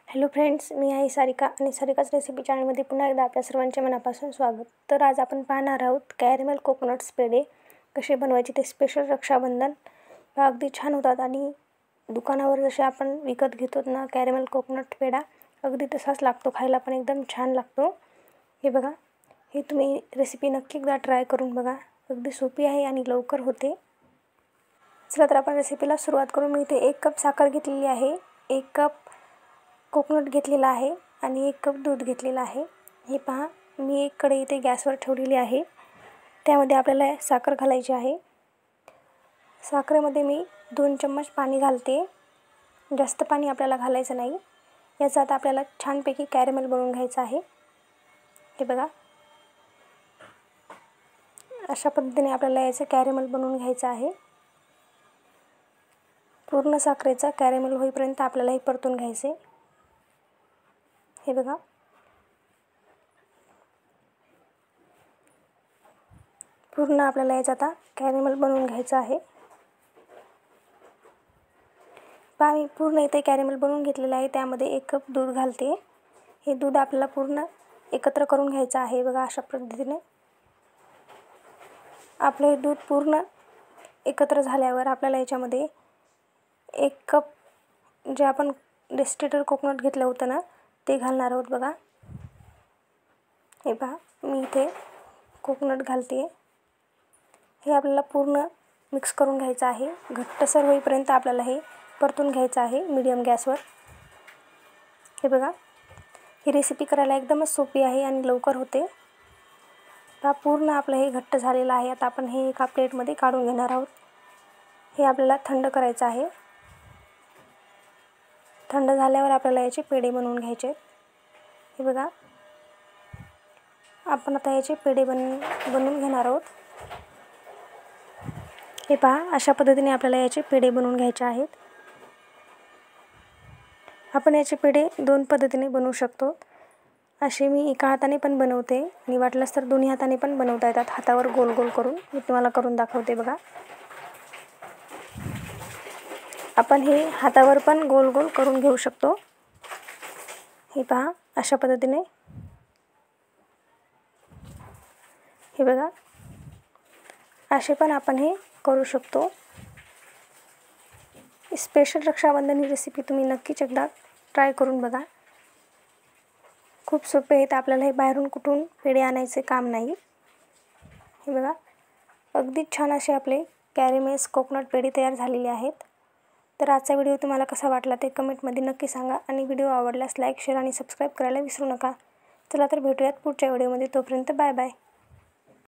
Hello friends, मी आहे सारिका आणि सारिकाच recipe चॅनलमध्ये पुन्हा एकदा आपल्या सर्वांचे मनापासून स्वागत। तर आज आपण पाहणार आहोत कॅरेमेल कोकोनट्स पेढे कसे बनवायचे। ते स्पेशल रक्षाबंधन अगदी छान होतात आणि दुकानावर जसे आपण विकत घेतो ना कॅरेमेल कोकोनट पेढा अगदी तसाच लागतो, खायला पण एकदम छान लागतो। हे बघा, हे तुम्ही रेसिपी नक्की एकदा ट्राय करून बघा, अगदी सोपी आहे आणि लवकर होते। चला तर आपण रेसिपीला सुरुवात करू। मी इथे 1 कप साखर घेतलेली आहे, 1 कप कोकोनट घेतलेला आहे आणि 1 कप दूध घेतलेला आहे। हे पहा, मी एक कढई इथे गॅसवर ठेवलेली आहे, त्यामध्ये आपल्याला साखर घालायची आहे। साखरेमध्ये मी 2 चम्मच पाणी घालते, जास्त पाणी आपल्याला घालायचं नाही। याचा आता आपल्याला छानपैकी कॅरेमेल बनवून घ्यायचं आहे। हे बघा, अशा पद्धतीने आपल्याला याचे कॅरेमेल बनवून घ्यायचं आहे। पूर्ण साखरेचा कॅरेमेल होईपर्यंत आपल्याला हे परतून घ्यायचे। हे बघा, पूर्ण आपल्याला याचा आता कॅरेमेल बनवून घ्यायचं आहे। पहा, मी पूर्ण इथे कॅरेमेल बनवून घेतलेलं आहे। त्यामध्ये 1 कप दूध घालते। हे दूध आपल्याला पूर्ण एकत्र करून घ्यायचं आहे। बघा, अशा पद्धतीने आपलं हे दूध पूर्ण एकत्र झाल्यावर आपल्याला याच्यामध्ये 1 कप जे आपण डेस्टिलेटेड कोकोनट घेतलं होतं ना ते घालणार आहोत। बघा, हे पहा, मी इथे कोकोनट घालते। हे आपल्याला पूर्ण मिक्स करून घ्यायचं आहे। घट्टसर होईपर्यंत आपल्याला हे परतून घ्यायचं आहे मीडियम गॅसवर। हे बघा, ही रेसिपी करायला एकदमच सोपी आहे आणि लवकर होते। आता पूर्ण आपलं हे घट्ट झालेलं आहे। आता आपण हे एका प्लेटमध्ये काढून घेणार आहोत। हे आपल्याला थंड करायचं आहे। थंड झाल्यावर आपल्याला याचे पेढे बनवून घ्यायचे। हे बघा, आपण आता याचे पेढे बनवून घेणार आहोत। हे पहा, अशा पद्धतीने आपल्याला याचे पेढे बनवून घ्यायचे आहेत। आपण याचे पेढे 2 पद्धतीने बनवू शकतो। असे मी एका हाताने पण बनवते आणि वाटल्यास तर दोन्ही हाताने पण बनवता येतात, हातावर गोल गोल करून। मी तुम्हाला करून दाखवते। बघा, आपण हे हातावर पण गोल गोल करून घेऊ शकतो। हे पहा, अशा पद्धतीने। हे बघा, असे पण आपण हे करू शकतो। स्पेशल रक्षाबंधन ही रेसिपी तुम्ही नक्कीच एकदा ट्राय करून बघा, खूप सोपे आहे। आपल्याला हे बाहेरून कुठून पेढे आणायचे काम नाही। हे बघा, अगदी छान असे आपले कॅरेमेल्स कोकोनट पेढे तयार झालेले आहेत। तर आजचा व्हिडिओ तुम्हाला कसा वाटला ते कमेंटमध्ये नक्की सांगा आणि व्हिडिओ आवडल्यास लाईक, शेअर आणि सबस्क्राईब करायला विसरू नका। चला तर भेटूयात पुढच्या व्हिडिओमध्ये, तोपर्यंत बाय बाय।